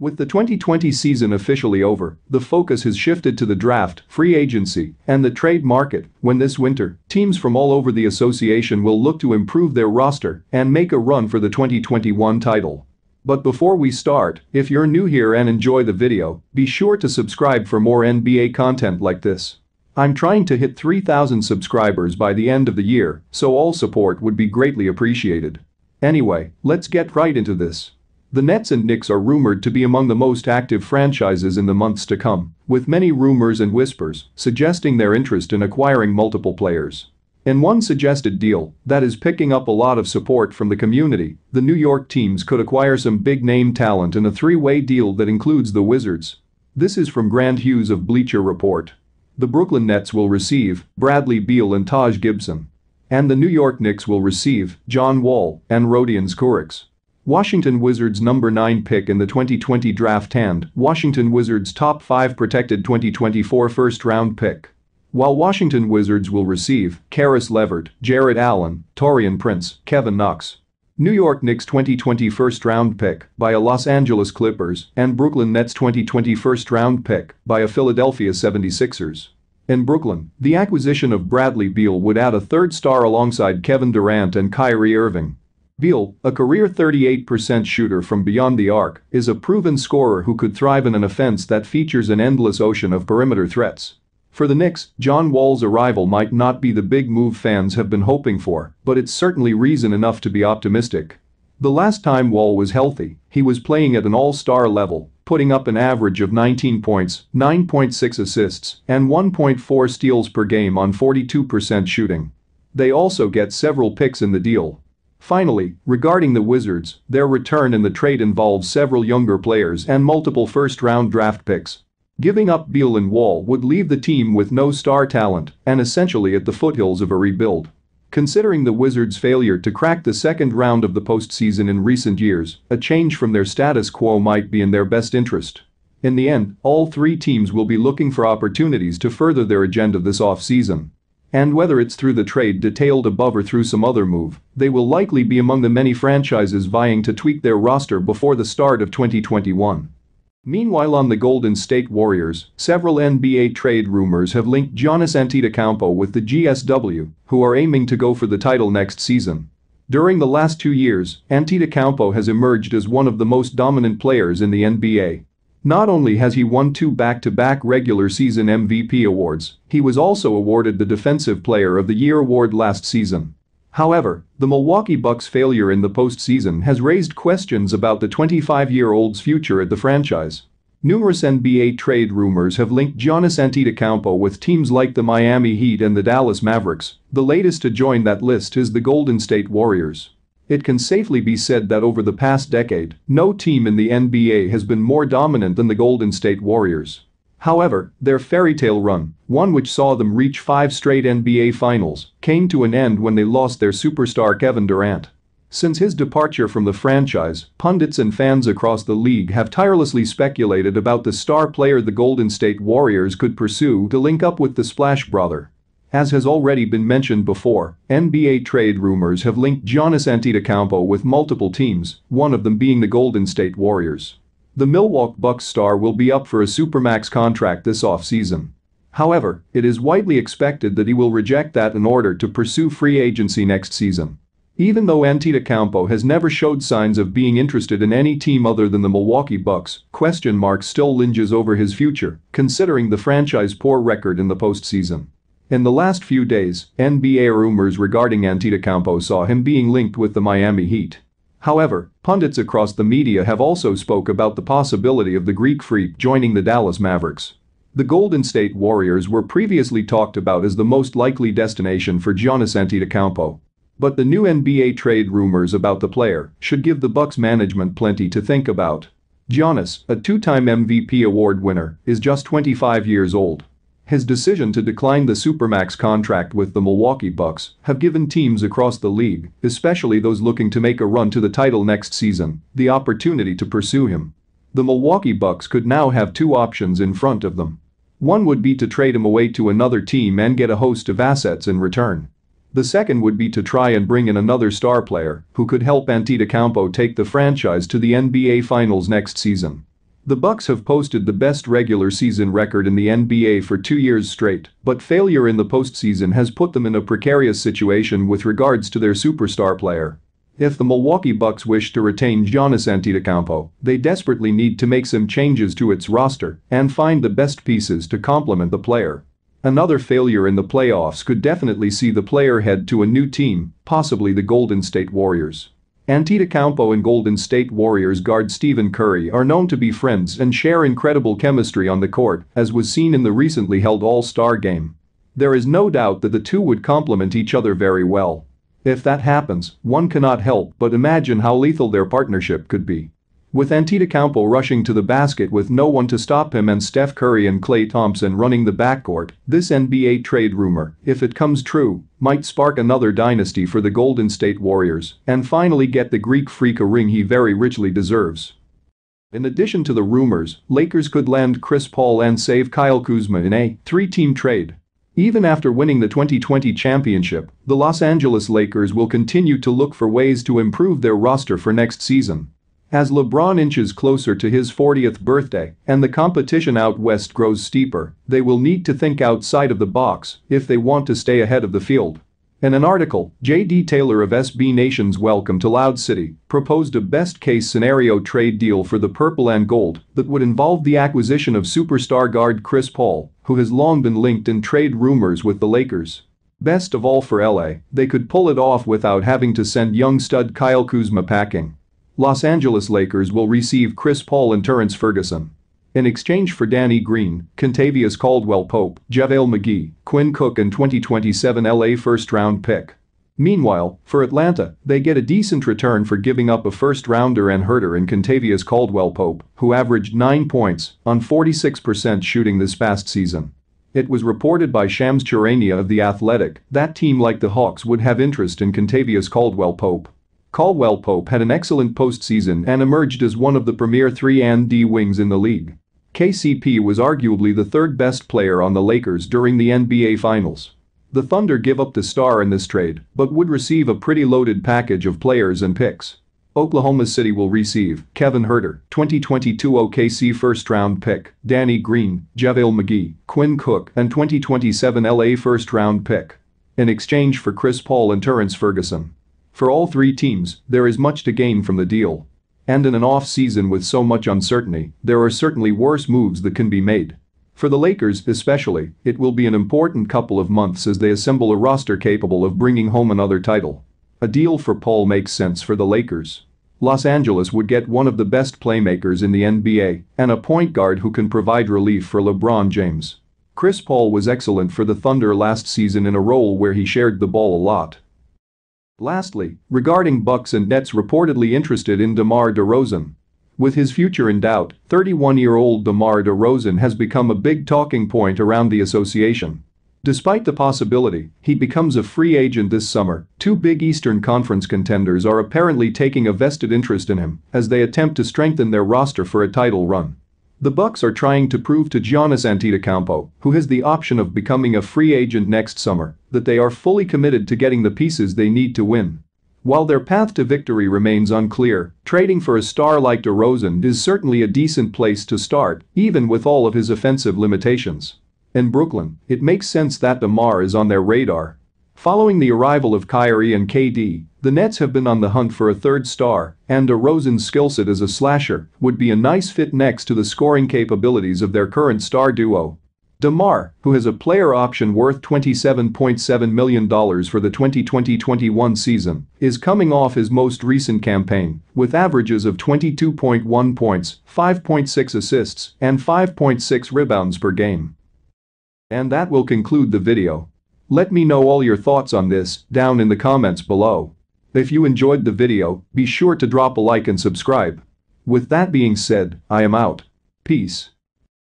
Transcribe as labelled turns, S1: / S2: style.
S1: With the 2020 season officially over, the focus has shifted to the draft, free agency, and the trade market, when this winter, teams from all over the association will look to improve their roster and make a run for the 2021 title. But before we start, if you're new here and enjoy the video, be sure to subscribe for more NBA content like this. I'm trying to hit 3,000 subscribers by the end of the year, so all support would be greatly appreciated. Anyway, let's get right into this. The Nets and Knicks are rumored to be among the most active franchises in the months to come, with many rumors and whispers suggesting their interest in acquiring multiple players. In one suggested deal that is picking up a lot of support from the community, the New York teams could acquire some big-name talent in a three-way deal that includes the Wizards. This is from Grant Hughes of Bleacher Report. The Brooklyn Nets will receive Bradley Beal and Taj Gibson. And the New York Knicks will receive John Wall and Rodion Kurucs. Washington Wizards number 9 pick in the 2020 draft and Washington Wizards top 5 protected 2024 first-round pick. While Washington Wizards will receive Caris LeVert, Jarrett Allen, Taurean Prince, Kevin Knox. New York Knicks 2020 first-round pick by a Los Angeles Clippers and Brooklyn Nets 2020 first-round pick by a Philadelphia 76ers. In Brooklyn, the acquisition of Bradley Beal would add a third star alongside Kevin Durant and Kyrie Irving. Beal, a career 38% shooter from beyond the arc, is a proven scorer who could thrive in an offense that features an endless ocean of perimeter threats. For the Knicks, John Wall's arrival might not be the big move fans have been hoping for, but it's certainly reason enough to be optimistic. The last time Wall was healthy, he was playing at an all-star level, putting up an average of 19 points, 9.6 assists, and 1.4 steals per game on 42% shooting. They also get several picks in the deal. Finally, regarding the Wizards, their return in the trade involves several younger players and multiple first-round draft picks. Giving up Beal and Wall would leave the team with no star talent and essentially at the foothills of a rebuild. Considering the Wizards' failure to crack the second round of the postseason in recent years, a change from their status quo might be in their best interest. In the end, all three teams will be looking for opportunities to further their agenda this offseason. And whether it's through the trade detailed above or through some other move, they will likely be among the many franchises vying to tweak their roster before the start of 2021. Meanwhile, on the Golden State Warriors, several NBA trade rumors have linked Giannis Antetokounmpo with the GSW, who are aiming to go for the title next season. During the last 2 years, Antetokounmpo has emerged as one of the most dominant players in the NBA. Not only has he won 2 back-to-back regular season MVP awards, he was also awarded the Defensive Player of the Year award last season. However, the Milwaukee Bucks' failure in the postseason has raised questions about the 25-year-old's future at the franchise. Numerous NBA trade rumors have linked Giannis Antetokounmpo with teams like the Miami Heat and the Dallas Mavericks. The latest to join that list is the Golden State Warriors. It can safely be said that over the past decade, no team in the NBA has been more dominant than the Golden State Warriors. However, their fairy-tale run, one which saw them reach 5 straight NBA finals, came to an end when they lost their superstar Kevin Durant. Since his departure from the franchise, pundits and fans across the league have tirelessly speculated about the star player the Golden State Warriors could pursue to link up with the Splash Brother. As has already been mentioned before, NBA trade rumors have linked Giannis Antetokounmpo with multiple teams, one of them being the Golden State Warriors. The Milwaukee Bucks star will be up for a supermax contract this offseason. However, it is widely expected that he will reject that in order to pursue free agency next season. Even though Antetokounmpo has never showed signs of being interested in any team other than the Milwaukee Bucks, question marks still lingers over his future, considering the franchise's poor record in the postseason. In the last few days, NBA rumors regarding Antetokounmpo saw him being linked with the Miami Heat. However, pundits across the media have also spoke about the possibility of the Greek Freak joining the Dallas Mavericks. The Golden State Warriors were previously talked about as the most likely destination for Giannis Antetokounmpo. But the new NBA trade rumors about the player should give the Bucks management plenty to think about. Giannis, a 2-time MVP award winner, is just 25 years old. His decision to decline the supermax contract with the Milwaukee Bucks have given teams across the league, especially those looking to make a run to the title next season, the opportunity to pursue him. The Milwaukee Bucks could now have 2 options in front of them. One would be to trade him away to another team and get a host of assets in return. The second would be to try and bring in another star player who could help Antetokounmpo take the franchise to the NBA Finals next season. The Bucks have posted the best regular season record in the NBA for 2 years straight, but failure in the postseason has put them in a precarious situation with regards to their superstar player. If the Milwaukee Bucks wish to retain Giannis Antetokounmpo, they desperately need to make some changes to its roster and find the best pieces to complement the player. Another failure in the playoffs could definitely see the player head to a new team, possibly the Golden State Warriors. Antetokounmpo and Golden State Warriors guard Stephen Curry are known to be friends and share incredible chemistry on the court, as was seen in the recently held All-Star game. There is no doubt that the two would complement each other very well. If that happens, one cannot help but imagine how lethal their partnership could be. With Antetokounmpo rushing to the basket with no one to stop him and Steph Curry and Klay Thompson running the backcourt, this NBA trade rumor, if it comes true, might spark another dynasty for the Golden State Warriors and finally get the Greek Freak a ring he very richly deserves. In addition to the rumors, Lakers could land Chris Paul and save Kyle Kuzma in a three-team trade. Even after winning the 2020 championship, the Los Angeles Lakers will continue to look for ways to improve their roster for next season. As LeBron inches closer to his 40th birthday and the competition out west grows steeper, they will need to think outside of the box if they want to stay ahead of the field. In an article, J.D. Taylor of SB Nation's Welcome to Loud City proposed a best-case scenario trade deal for the Purple and Gold that would involve the acquisition of superstar guard Chris Paul, who has long been linked in trade rumors with the Lakers. Best of all for LA, they could pull it off without having to send young stud Kyle Kuzma packing. Los Angeles Lakers will receive Chris Paul and Terrence Ferguson. In exchange for Danny Green, Kentavious Caldwell-Pope, JaVale McGee, Quinn Cook and 2027 LA first-round pick. Meanwhile, for Atlanta, they get a decent return for giving up a first-rounder and herder in Kentavious Caldwell-Pope, who averaged 9 points on 46% shooting this past season. It was reported by Shams Charania of The Athletic that team like the Hawks would have interest in Kentavious Caldwell-Pope. Caldwell-Pope had an excellent postseason and emerged as one of the premier 3-and-D wings in the league. KCP was arguably the third-best player on the Lakers during the NBA Finals. The Thunder give up the star in this trade but would receive a pretty loaded package of players and picks. Oklahoma City will receive Kevin Huerter, 2022 OKC first-round pick, Danny Green, JaVale McGee, Quinn Cook and 2027 LA first-round pick. In exchange for Chris Paul and Terrence Ferguson. For all three teams, there is much to gain from the deal. And in an off-season with so much uncertainty, there are certainly worse moves that can be made. For the Lakers especially, it will be an important couple of months as they assemble a roster capable of bringing home another title. A deal for Paul makes sense for the Lakers. Los Angeles would get one of the best playmakers in the NBA and a point guard who can provide relief for LeBron James. Chris Paul was excellent for the Thunder last season in a role where he shared the ball a lot. Lastly, regarding Bucks and Nets reportedly interested in DeMar DeRozan. With his future in doubt, 31-year-old DeMar DeRozan has become a big talking point around the association. Despite the possibility he becomes a free agent this summer, two big Eastern Conference contenders are apparently taking a vested interest in him as they attempt to strengthen their roster for a title run. The Bucks are trying to prove to Giannis Antetokounmpo, who has the option of becoming a free agent next summer, that they are fully committed to getting the pieces they need to win. While their path to victory remains unclear, trading for a star like DeRozan is certainly a decent place to start, even with all of his offensive limitations. In Brooklyn, it makes sense that DeMar is on their radar. Following the arrival of Kyrie and KD, the Nets have been on the hunt for a third star, and DeRozan's skillset as a slasher would be a nice fit next to the scoring capabilities of their current star duo. DeMar, who has a player option worth $27.7 million for the 2020-21 season, is coming off his most recent campaign with averages of 22.1 points, 5.6 assists, and 5.6 rebounds per game. And that will conclude the video. Let me know all your thoughts on this down in the comments below. If you enjoyed the video, be sure to drop a like and subscribe. With that being said, I am out. Peace.